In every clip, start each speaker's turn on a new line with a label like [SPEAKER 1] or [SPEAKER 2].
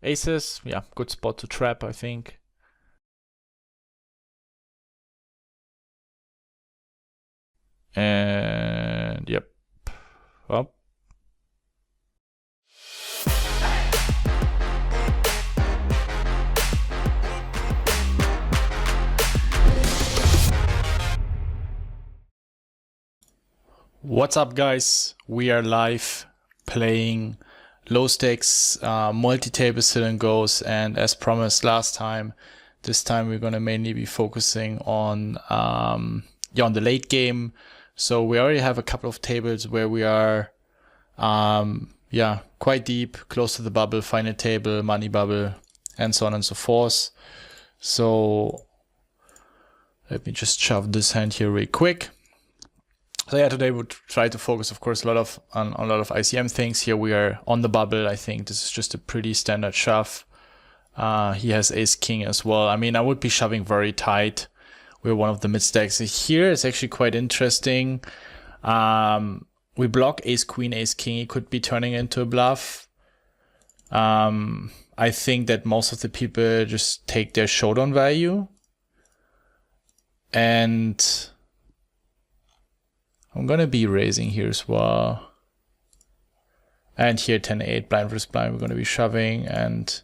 [SPEAKER 1] Aces, yeah, good spot to trap, I think. And yep, up. What's up, guys? We are live playing low stakes multi-table sit and goes, and as promised last time, this time we're gonna mainly be focusing on on the late game. So we already have a couple of tables where we are quite deep, close to the bubble, final table, money bubble, and so on and so forth. So let me just shove this hand here real quick. So yeah, today we'll try to focus, of course, on a lot of ICM things. Here we are on the bubble. I think this is just a pretty standard shove. He has ace king as well. I mean, I would be shoving very tight. We're one of the mid stacks. Here it's actually quite interesting. We block ace queen, ace king. He could be turning into a bluff. I think that most of the people just take their showdown value. And I'm gonna be raising here as well. And here 10-8, blind versus blind, we're gonna be shoving. And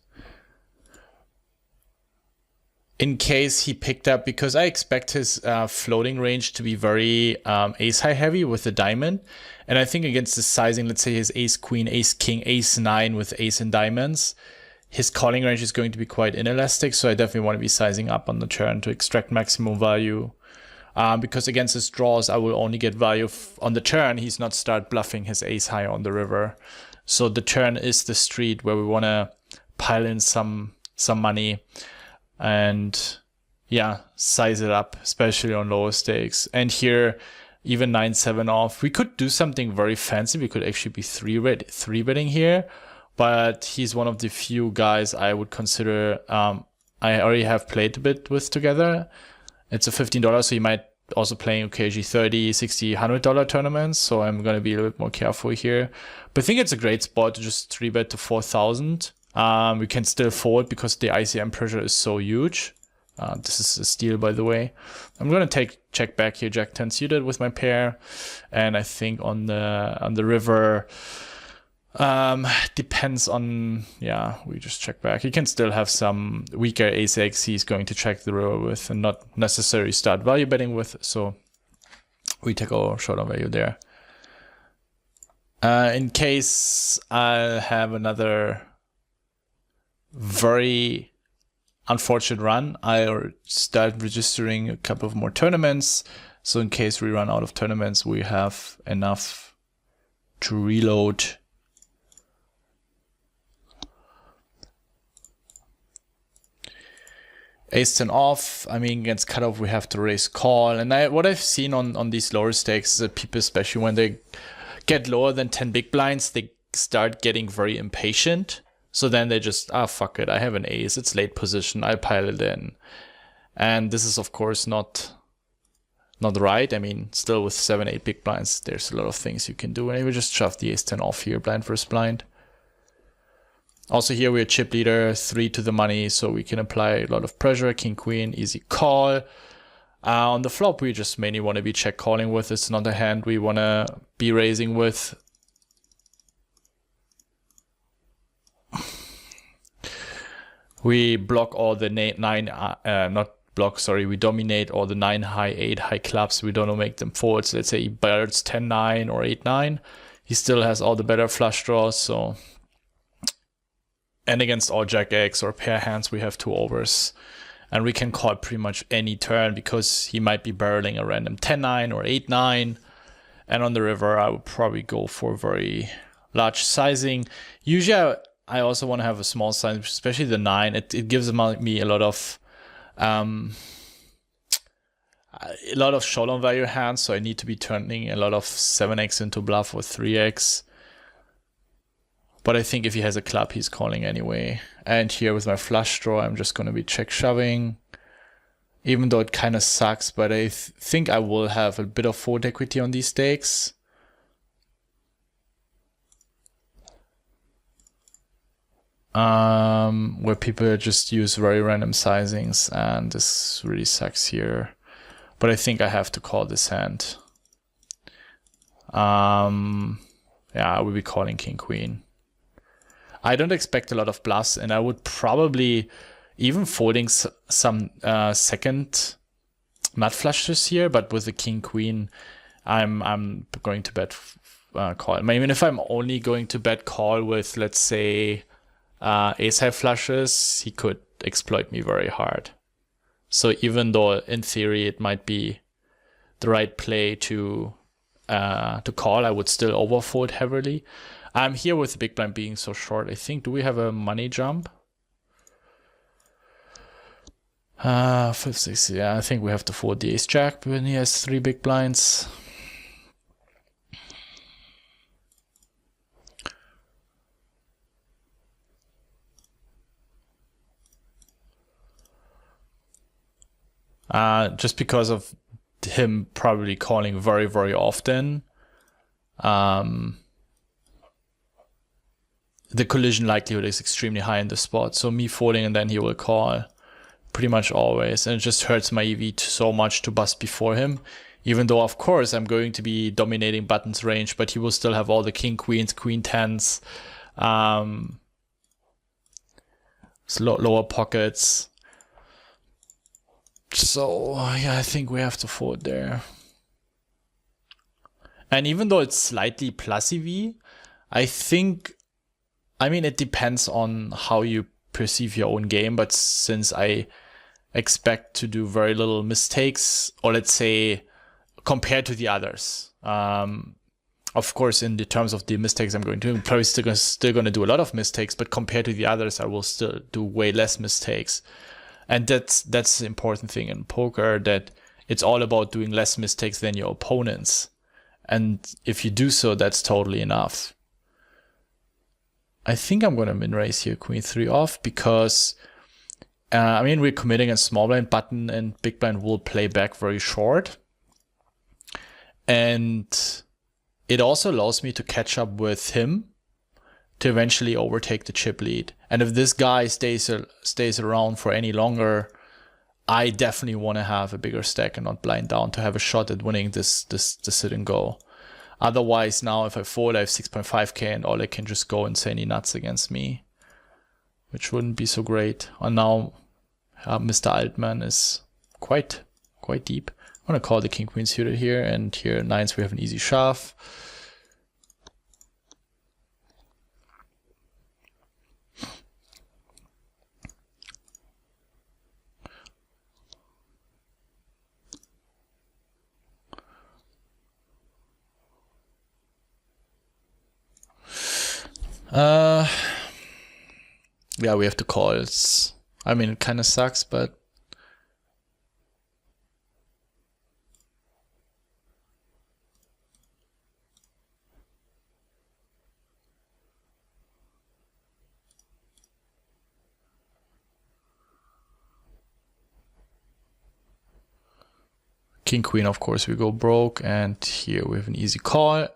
[SPEAKER 1] in case he picked up, because I expect his floating range to be very ace high heavy with the diamond. And I think against the sizing, let's say his ace queen, ace king, ace nine with ace and diamonds, his calling range is going to be quite inelastic. So I definitely want to be sizing up on the turn to extract maximum value. Because against his draws, I will only get value on the turn. He's not start bluffing his ace high on the river. So the turn is the street where we want to pile in some money and yeah, size it up, especially on lower stakes. And here, even 9-7 off. We could do something very fancy. We could actually be three betting here, but he's one of the few guys I would consider. I already have played a bit with together. It's a $15, so you might also playing occasionally $30, $60, $100 tournaments. So I'm going to be a little bit more careful here. But I think it's a great spot to just 3-bet to 4,000. We can still fold because the ICM pressure is so huge. This is a steal, by the way. I'm going to check back here, Jack 10 suited with my pair. And I think on the river, depends on, yeah, we just check back. He can still have some weaker ace x he's going to check the river with and not necessarily start value betting with. So we take our showdown value there. In case I'll have another very unfortunate run, I'll start registering a couple of more tournaments. So in case we run out of tournaments, we have enough to reload. Ace 10 off. I mean, against cutoff, we have to raise call. And what I've seen on these lower stakes is that people, especially when they get lower than 10 big blinds, they start getting very impatient. So then they just, fuck it, I have an ace, it's late position, I pile it in. And this is, of course, not right. I mean, still with 7-8 big blinds, there's a lot of things you can do. And we just shove the ace 10 off here, blind versus blind. Also here we're chip leader, 3 to the money, so we can apply a lot of pressure. King, queen, easy call. On the flop, we just mainly want to be check calling with. It's not a hand we want to be raising with. We block all the we dominate all the 9 high, 8 high clubs. We don't make them forwards. Let's say he birds 10-9 or 8-9. He still has all the better flush draws, so. And against all jack X or pair hands, we have 2 overs. And we can call pretty much any turn because he might be barreling a random 10-9 or 8-9. And on the river, I would probably go for very large sizing. Usually, I also want to have a small size, especially the 9. It gives me a lot of showdown value hands. So I need to be turning a lot of 7x into bluff or 3x. But I think if he has a club, he's calling anyway. And here with my flush draw, I'm just going to be check shoving. Even though it kind of sucks, but I think I will have a bit of fold equity on these stakes. where people just use very random sizings, and this really sucks here. But I think I have to call this hand. Yeah, I will be calling king queen. I don't expect a lot of bluffs, and I would probably even folding some second nut flushes here, but with the king queen, I'm going to bet call. I mean, if I'm only going to bet call with, let's say, ace high flushes, he could exploit me very hard. So even though in theory it might be the right play to call, I would still overfold heavily. I'm here with the big blind being so short. I think, do we have a money jump? 5, 6, yeah, I think we have to fold the ace jack when he has 3 big blinds. Just because of him probably calling very, very often. The collision likelihood is extremely high in the spot. So me folding and then he will call pretty much always. And it just hurts my EV so much to bust before him. Even though, of course, I'm going to be dominating buttons range, but he will still have all the king queens, queen tens, lower pockets. So, yeah, I think we have to fold there. And even though it's slightly plus EV, I think, I mean, it depends on how you perceive your own game, but since I expect to do very little mistakes, or let's say, compared to the others, of course, in the terms of the mistakes I'm going to do, I'm probably still going to do a lot of mistakes, but compared to the others, I will still do way less mistakes. And that's the important thing in poker, that it's all about doing less mistakes than your opponents. And if you do so, that's totally enough. I think I'm going to min raise here, queen 3 off, because I mean, we're committing a small blind button and big blind will play back very short. And it also allows me to catch up with him to eventually overtake the chip lead. And if this guy stays around for any longer, I definitely want to have a bigger stack and not blind down to have a shot at winning this sit and go. Otherwise, now if I fold, I have 6.5k and all I can just go insanely nuts against me, which wouldn't be so great. And now Mr. Altman is quite deep. I'm going to call the king queen suited here, and here nines we have an easy shove. Yeah, we have to call. I mean, it kind of sucks, but king queen, of course, we go broke, and here we have an easy call.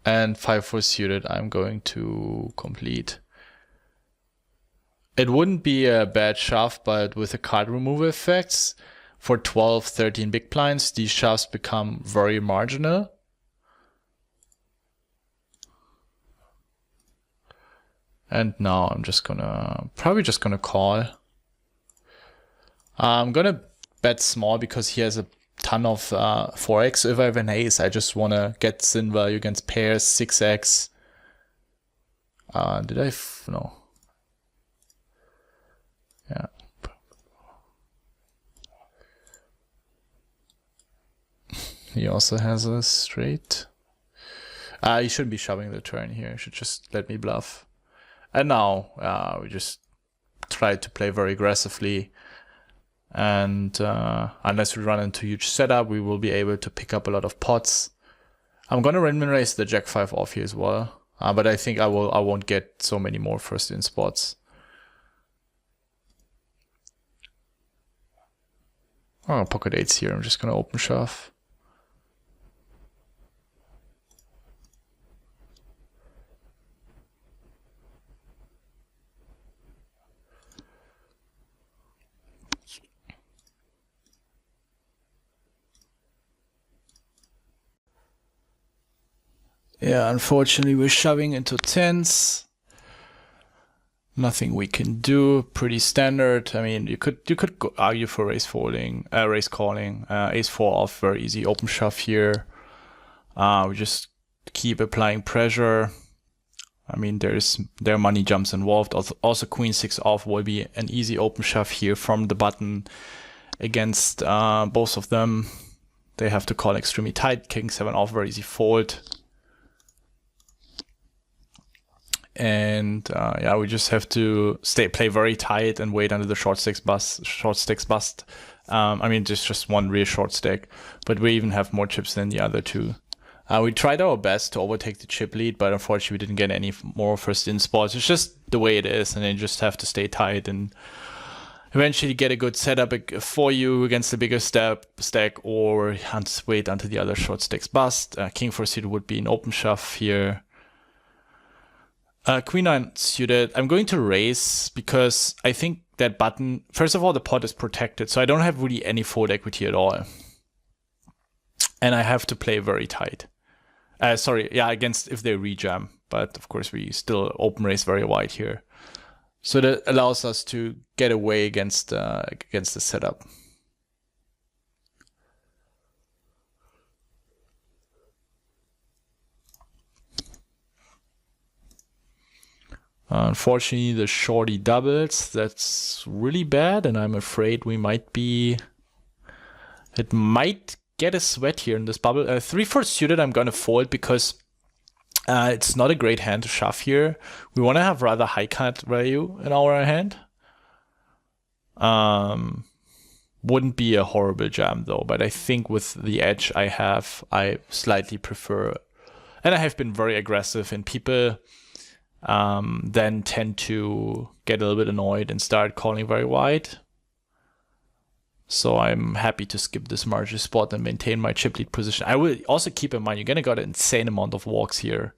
[SPEAKER 1] And 5-4 suited, I'm going to complete. It wouldn't be a bad shove, but with the card removal effects, for 12, 13 big blinds, these shoves become very marginal. And now I'm probably just gonna call. I'm gonna bet small because he has a ton of 4x. So if I have an ace, I just want to get sin value against pairs, 6x. Did I? No. Yeah. He also has a straight. You shouldn't be shoving the turn here. You should just let me bluff. And now we just try to play very aggressively. And unless we run into a huge setup, we will be able to pick up a lot of pots. I'm going to min raise the jack 5 off here as well. But I think I won't get so many more first in spots. Oh, pocket 8s here. I'm just going to open shove. Yeah, unfortunately we're shoving into tens. Nothing we can do. Pretty standard. I mean, you could argue for raise folding, raise calling. Ace 4 off, very easy open shove here. We just keep applying pressure. I mean, there are money jumps involved. Also Queen 6 off will be an easy open shove here from the button against both of them. They have to call extremely tight. King 7 off, very easy fold. And yeah, we just have to play very tight and wait until the short stakes bust. I mean, just one real short stack, but we even have more chips than the other two. We tried our best to overtake the chip lead, but unfortunately we didn't get any more first in spots. It's just the way it is, and then you just have to stay tight and eventually get a good setup for you against the bigger stack, or wait until the other short stacks bust. King 4 suited would be an open shove here. Queen 9 suited. I'm going to raise because I think that button, first of all, the pot is protected, so I don't have really any fold equity at all. And I have to play very tight. Sorry, yeah, against if they rejam. But of course, we still open raise very wide here. So that allows us to get away against the setup. Unfortunately, the shorty doubles. That's really bad, and I'm afraid we might be... It might get a sweat here in this bubble. 3-4 suited, I'm going to fold because it's not a great hand to shove here. We want to have rather high cut value in our hand. Wouldn't be a horrible jam though, but I think with the edge I have, I slightly prefer, and I have been very aggressive, and people then tend to get a little bit annoyed and start calling very wide. So I'm happy to skip this margin spot and maintain my chip lead position. I will also keep in mind, you're going to get an insane amount of walks here.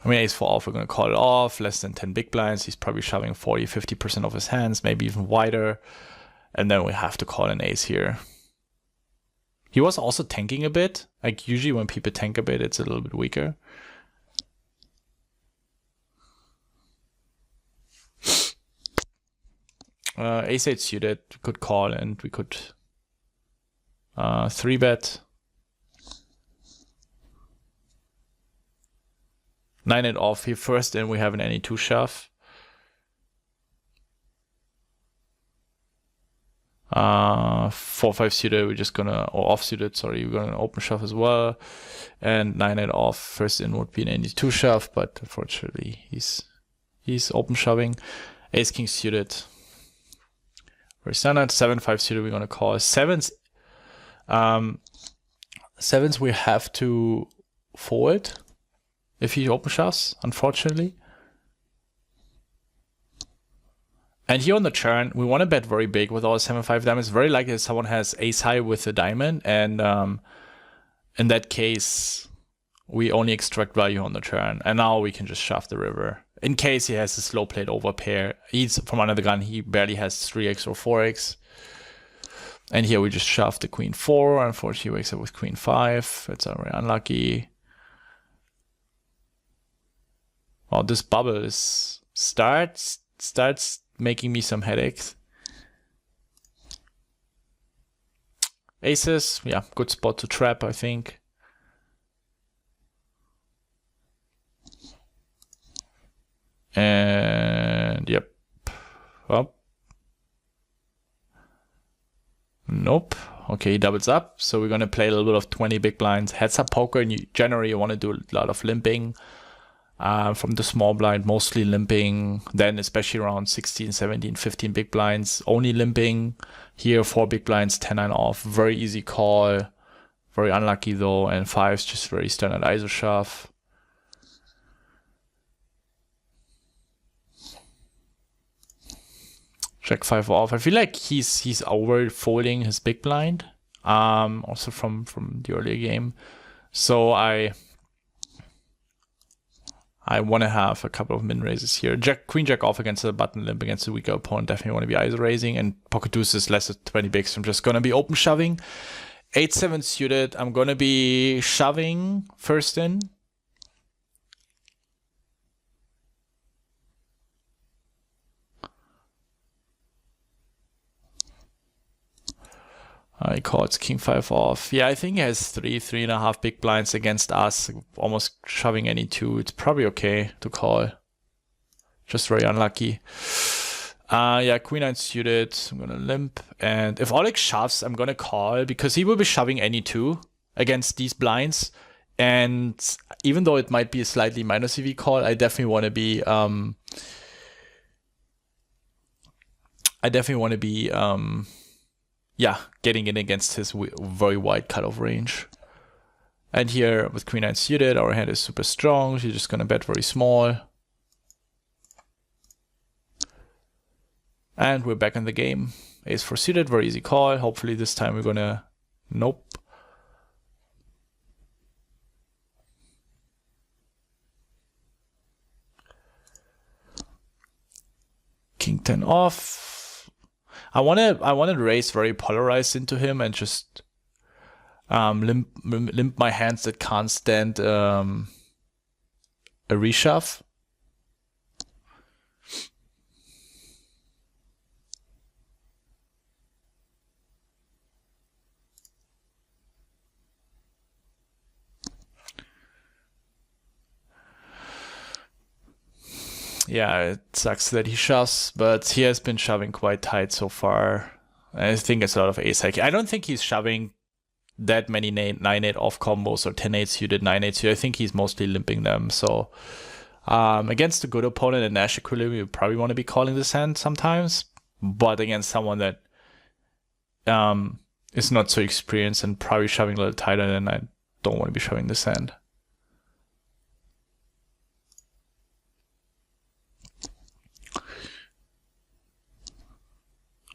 [SPEAKER 1] I mean, ace 4 off, we're going to call it off. Less than 10 big blinds. He's probably shoving 40-50% of his hands, maybe even wider. And then we have to call an ace here. He was also tanking a bit. Like usually when people tank a bit, it's a little bit weaker. Ace 8 suited, we could call and we could 3-bet. 9-8 off here first, and we have an any 2 shove. 4-5 suited, we're just gonna, or off suited, sorry, we're gonna open shove as well. And 9-8 off, first in would be an any 2 shove, but unfortunately he's open shoving. Ace King suited. Very standard. 7-5 suited, we're gonna call. Sevens we have to fold if he open shoves, unfortunately. And here on the turn, we want to bet very big with our 7-5 diamonds. Very likely that someone has ace high with a diamond, and in that case, we only extract value on the turn. And now we can just shove the river. In case he has a slow played over pair, he's from under the gun, he barely has 3x or 4x. And here we just shove the queen 4. Unfortunately, he wakes up with queen 5. It's very unlucky. Well, this bubble is starts making me some headaches. Aces, yeah, good spot to trap, I think. And yep. Well. Nope. Okay, he doubles up. So we're gonna play a little bit of 20 big blinds. Heads up poker, and generally you want to do a lot of limping. From the small blind, mostly limping, then especially around 16, 17, 15 big blinds, only limping. Here, 4 big blinds, 10-9 off, very easy call, very unlucky though, and 5s just very standard ISO shove. Jack 5 off. I feel like he's over folding his big blind, also from the earlier game. So I want to have a couple of min raises here. Queen Jack off against the button limp against the weaker opponent. Definitely want to be ISO raising. And pocket deuce is less than 20 bigs. I'm just going to be open shoving. 8-7 suited, I'm gonna be shoving first in. He calls king 5 off. Yeah, I think he has 3.5 big blinds against us, almost shoving any 2. It's probably okay to call. Just very unlucky. Yeah, queen 9 suited. I'm gonna limp. And if Oleg shoves, I'm gonna call because he will be shoving any 2 against these blinds. And even though it might be a slightly minus EV call, I definitely want to be yeah, getting in against his very wide cutoff range. And here with queen 9 suited, our hand is super strong. She's just gonna bet very small. And we're back in the game. Ace 4 suited, very easy call. Hopefully this time we're gonna, nope. King 10 off. I wanna raise very polarized into him and just limp my hands that can't stand a reshove. Yeah, it sucks that he shoves, but he has been shoving quite tight so far. I think it's a lot of ace high. I don't think he's shoving that many 9-8 off combos or 10-8 suited, 9-8 suited. I think he's mostly limping them. So against a good opponent in Nash equilibrium, you probably want to be calling this hand sometimes. But against someone that is not so experienced and probably shoving a little tighter, then I don't want to be shoving this hand.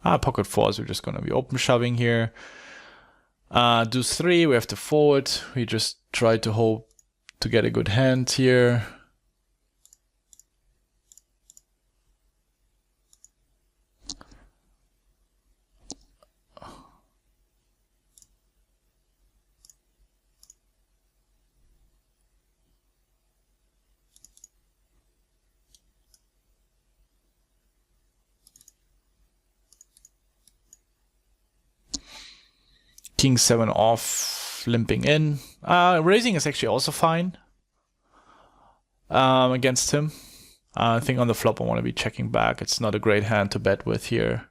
[SPEAKER 1] Pocket 4s, we're just going to be open shoving here. Deuce 3, we have to forward. We just try to hope to get a good hand here. King 7 off, limping in. Raising is actually also fine against him. I think on the flop I want to be checking back. It's not a great hand to bet with here.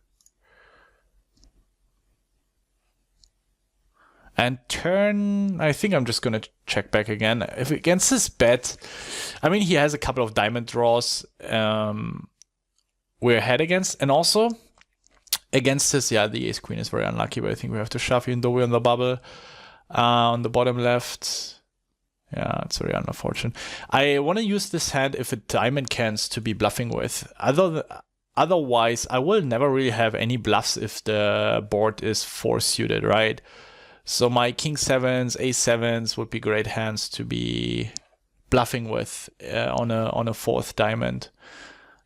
[SPEAKER 1] And turn, I think I'm just going to check back again. If against this bet, I mean, he has a couple of diamond draws we're ahead against. And also, against this, yeah, the ace queen is very unlucky, but I think we have to shove even though we're on the bubble. On the bottom left, yeah, it's very unfortunate. I want to use this hand if a diamond cans to be bluffing with. Otherwise, I will never really have any bluffs if the board is 4 suited, right? So my king 7s, ace 7s would be great hands to be bluffing with on a 4th diamond.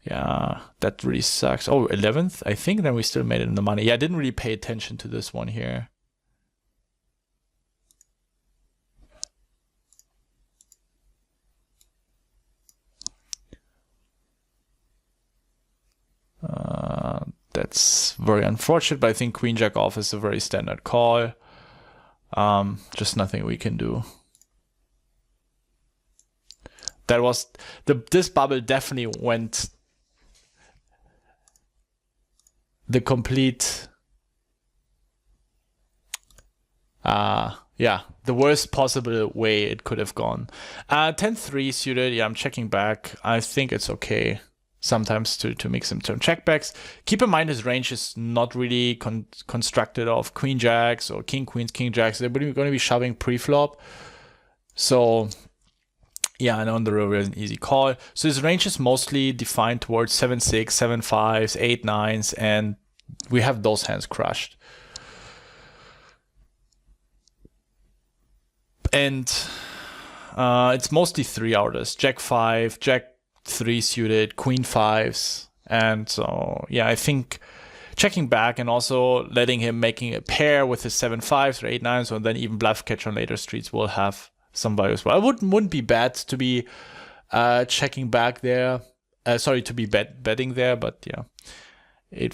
[SPEAKER 1] Yeah, that really sucks. Oh, 11th? I think then we still made it in the money. Yeah, I didn't really pay attention to this one here. That's very unfortunate, but I think queen jack off is a very standard call. Just nothing we can do. That was this bubble definitely went the complete yeah, the worst possible way it could have gone. 10-3 suited, yeah, I'm checking back. I think it's okay sometimes to make some turn checkbacks. Keep in mind his range is not really constructed of queen jacks or king queens, king jacks. They're going to be shoving pre-flop. So yeah, and on the river is an easy call. So his range is mostly defined towards 7-6, 7-5s, 8-9s, and we have those hands crushed. And it's mostly 3-outers. Jack 5, Jack 3 suited, Queen 5s. And so, yeah, I think checking back and also letting him making a pair with his 7-5s or 8-9s, or then even bluff catch on later streets will have some value as well. It wouldn't be bad to be checking back there. Sorry, to be betting there, but yeah. Okay,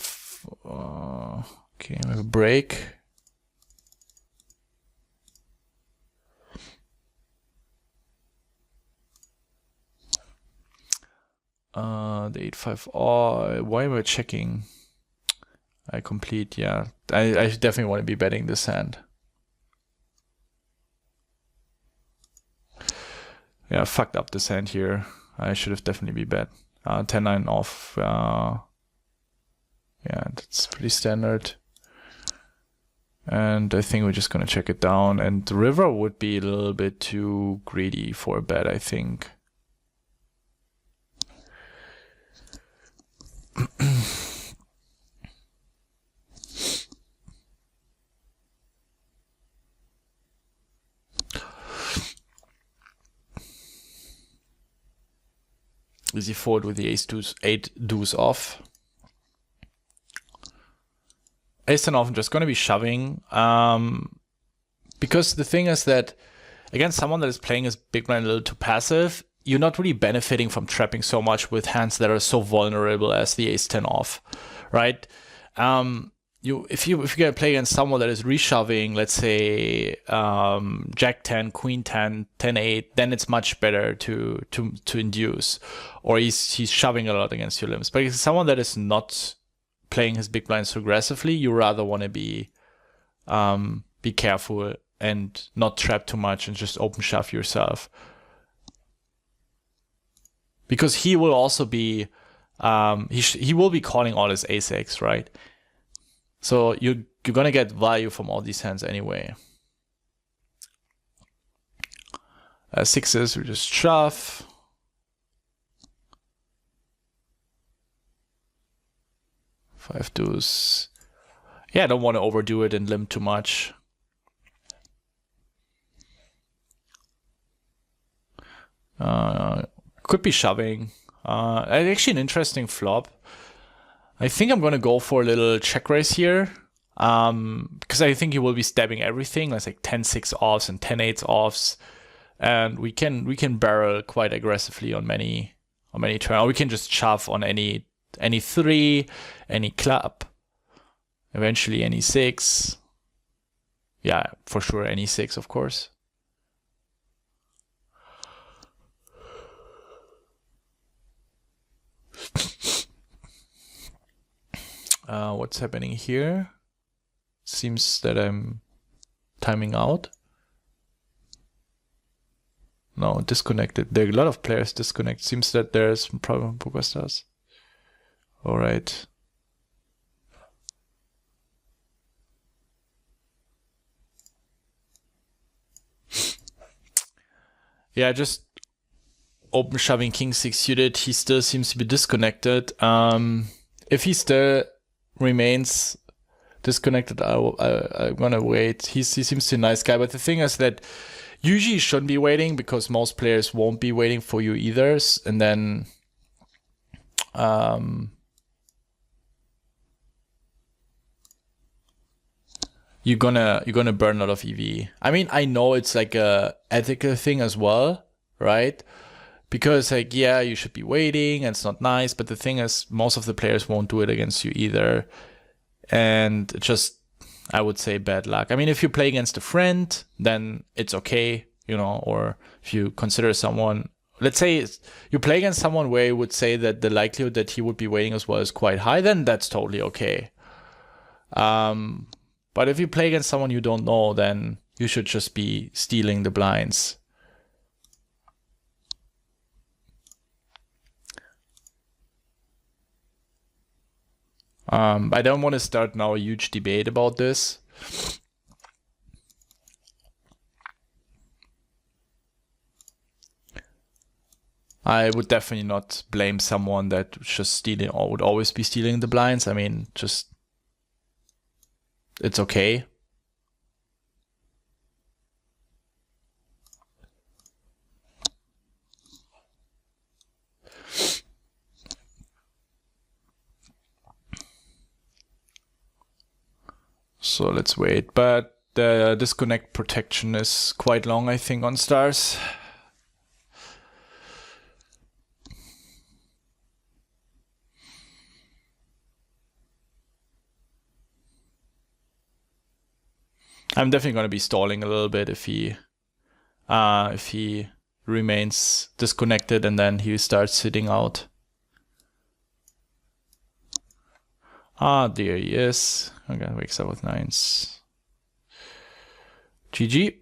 [SPEAKER 1] we have a break. The 8-5. Oh, why am I checking? I complete, yeah. I definitely want to be betting this hand. Yeah, fucked up this hand here. I should have definitely be bet. 10-9 off. Yeah, that's pretty standard. And I think we're just gonna check it down. And the river would be a little bit too greedy for a bet, I think. Easy fold with the ace deuce, 8 deuce off. Ace 10 off, I'm just going to be shoving. Because the thing is that against someone that is playing his big blind a little too passive, you're not really benefiting from trapping so much with hands that are so vulnerable as the ace 10 off, right? If you're gonna play against someone that is reshoving, let's say Jack 10, Queen 10, 10 8, then it's much better to induce, or he's shoving a lot against your limits. But if it's someone that is not playing his big blinds so aggressively, you rather want to be careful and not trap too much and just open shove yourself, because he will also be he will be calling all his ace-x, right? So you're gonna get value from all these hands anyway. Sixes, we just shove. Five deuce. Yeah, I don't want to overdo it and limp too much. Could be shoving. Actually an interesting flop. I think I'm gonna go for a little check raise here, because I think he will be stabbing everything. That's like 10-6 offs and 10-8 offs, and we can barrel quite aggressively on many turns. Or we can just shove on any 3, any club, eventually any 6. Yeah, for sure any 6, of course. What's happening here? Seems that I'm timing out. No, disconnected. There are a lot of players disconnect. Seems that there's some problem with Pokerstars. All right. Yeah, just open shoving king 6 suited. He still seems to be disconnected. If he still remains disconnected, I'm gonna wait. He seems to be a nice guy, but the thing is that usually you shouldn't be waiting, because most players won't be waiting for you either, and then you're gonna burn a lot of EV. I mean, I know it's like a ethical thing as well, right? Because like, yeah, you should be waiting and it's not nice, but the thing is most of the players won't do it against you either. And just, I would say, bad luck. I mean, if you play against a friend, then it's okay, you know, or if you consider someone, let's say you play against someone where you would say that the likelihood that he would be waiting as well is quite high, then that's totally okay. But if you play against someone you don't know, then you should just be stealing the blinds. I don't want to start now a huge debate about this. I would definitely not blame someone that just stealing or would always be stealing the blinds. I mean, just, it's okay. So let's wait, but the disconnect protection is quite long, I think, on stars. I'm definitely going to be stalling a little bit if he remains disconnected and then he starts sitting out. Ah, there he is. Okay, wakes up with nines. GG.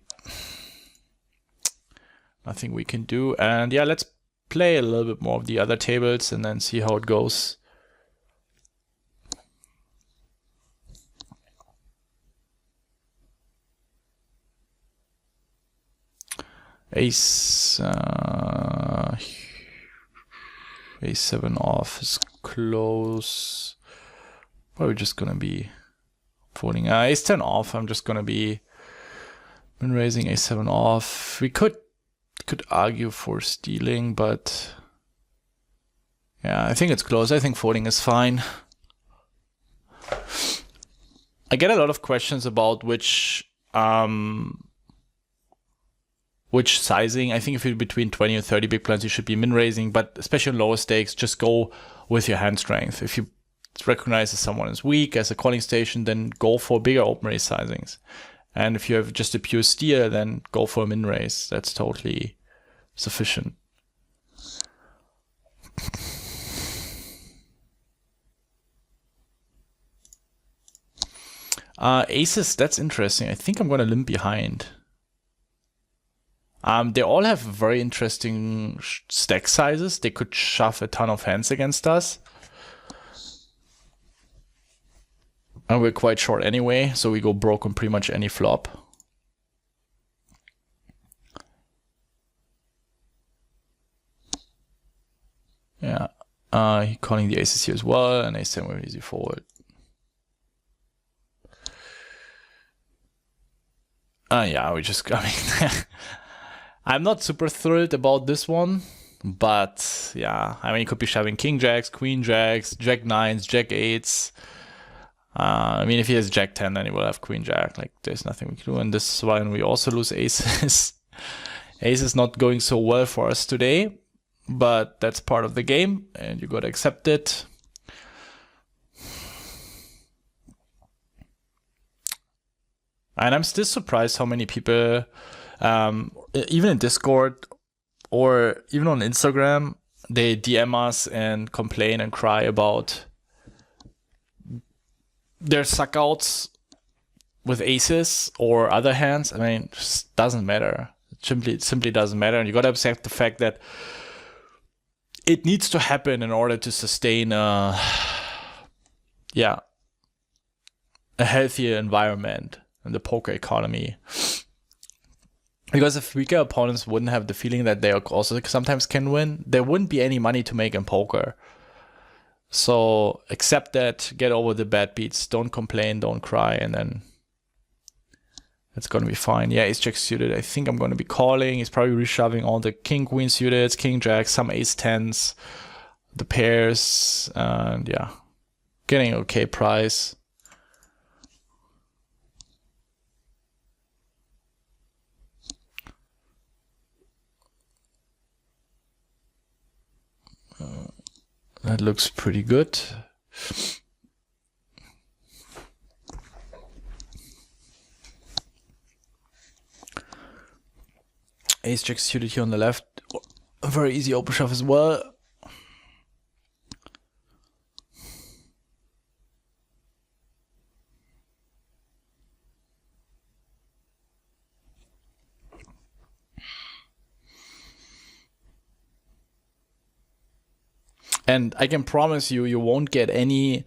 [SPEAKER 1] Nothing we can do. And yeah, let's play a little bit more of the other tables and then see how it goes. Ace, A7 off is close. Probably just gonna be folding. Ace 10 off. I'm just gonna be raising A7 off. We could argue for stealing, but yeah, I think it's close. I think folding is fine. I get a lot of questions about which sizing. I think if you're between 20 and 30 big blinds, you should be min raising, but especially on lower stakes, just go with your hand strength. If you recognize that someone is weak as a calling station, then go for bigger open raise sizings. And if you have just a pure steer, then go for a min raise. That's totally sufficient. Aces, that's interesting. I think I'm going to limp behind. They all have very interesting stack sizes. They could shove a ton of hands against us. And we're quite short anyway, so we go broke on pretty much any flop. Yeah, he calling the aces here as well, and ace 10 with easy forward. Yeah, we just, I mean, I'm not super thrilled about this one, but yeah, I mean, you could be shoving king jacks, queen jacks, jack nines, jack eights. I mean, if he has jack 10, then he will have queen jack. Like, there's nothing we can do. And this is why we also lose aces. Ace is not going so well for us today, but that's part of the game, and you gotta accept it. And I'm still surprised how many people, even in Discord or even on Instagram, they DM us and complain and cry about their suckouts with aces or other hands. I mean, it just doesn't matter. It simply doesn't matter. And you got to accept the fact that it needs to happen in order to sustain a healthier environment in the poker economy. Because if weaker opponents wouldn't have the feeling that they also sometimes can win, there wouldn't be any money to make in poker. So accept that, get over the bad beats, don't complain, don't cry, and then it's going to be fine. Yeah, ace jack suited. I think I'm going to be calling. He's probably reshoving all the king queen suited, king jack, some ace tens, the pairs, and yeah, getting okay price. That looks pretty good. Ace jack suited here on the left. A very easy open shove as well. And I can promise you, you won't get any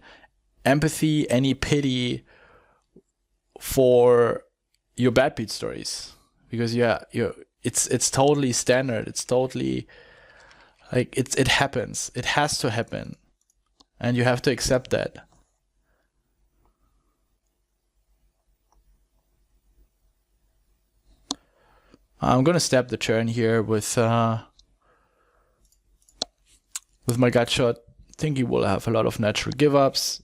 [SPEAKER 1] empathy, any pity for your bad beat stories, because it's totally standard. It's totally like it happens. It has to happen, and you have to accept that. I'm gonna stab the turn here with my gut shot. I think he will have a lot of natural give-ups.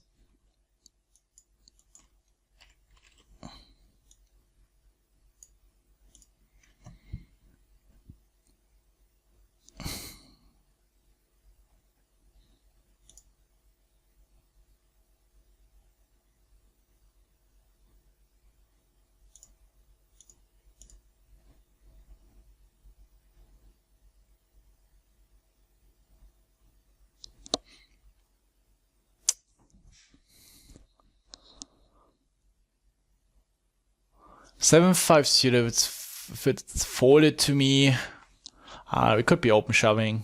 [SPEAKER 1] 7-5 suited, if it's folded to me, it could be open shoving.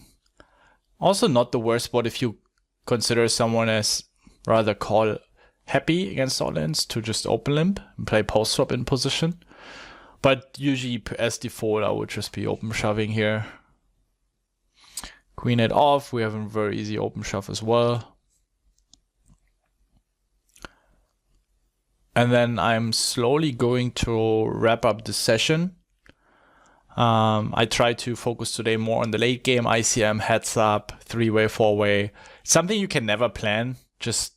[SPEAKER 1] Also not the worst spot if you consider someone as rather call happy against all-ins to just open limp and play post-flop in position. But usually as default, I would just be open shoving here. Queen 8 off, we have a very easy open shove as well. And then I'm slowly going to wrap up the session. I try to focus today more on the late game, ICM, heads up, 3-way, 4-way. Something you can never plan. Just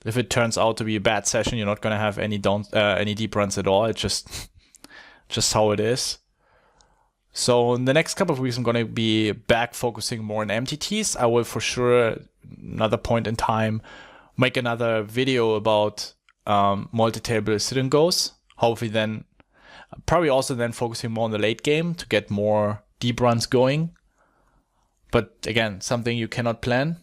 [SPEAKER 1] if it turns out to be a bad session, you're not going to have any deep runs at all. It's just how it is. So in the next couple of weeks, I'm going to be back focusing more on MTTs. I will for sure, another point in time, make another video about multi-table sit and goes. Hopefully then, probably also then focusing more on the late game to get more deep runs going. But again, something you cannot plan.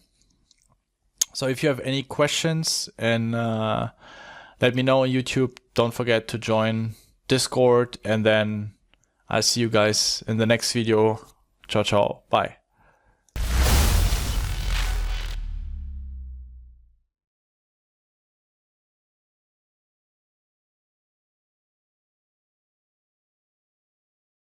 [SPEAKER 1] So if you have any questions, and let me know on YouTube. Don't forget to join Discord, and then I'll see you guys in the next video. Ciao, ciao. Bye.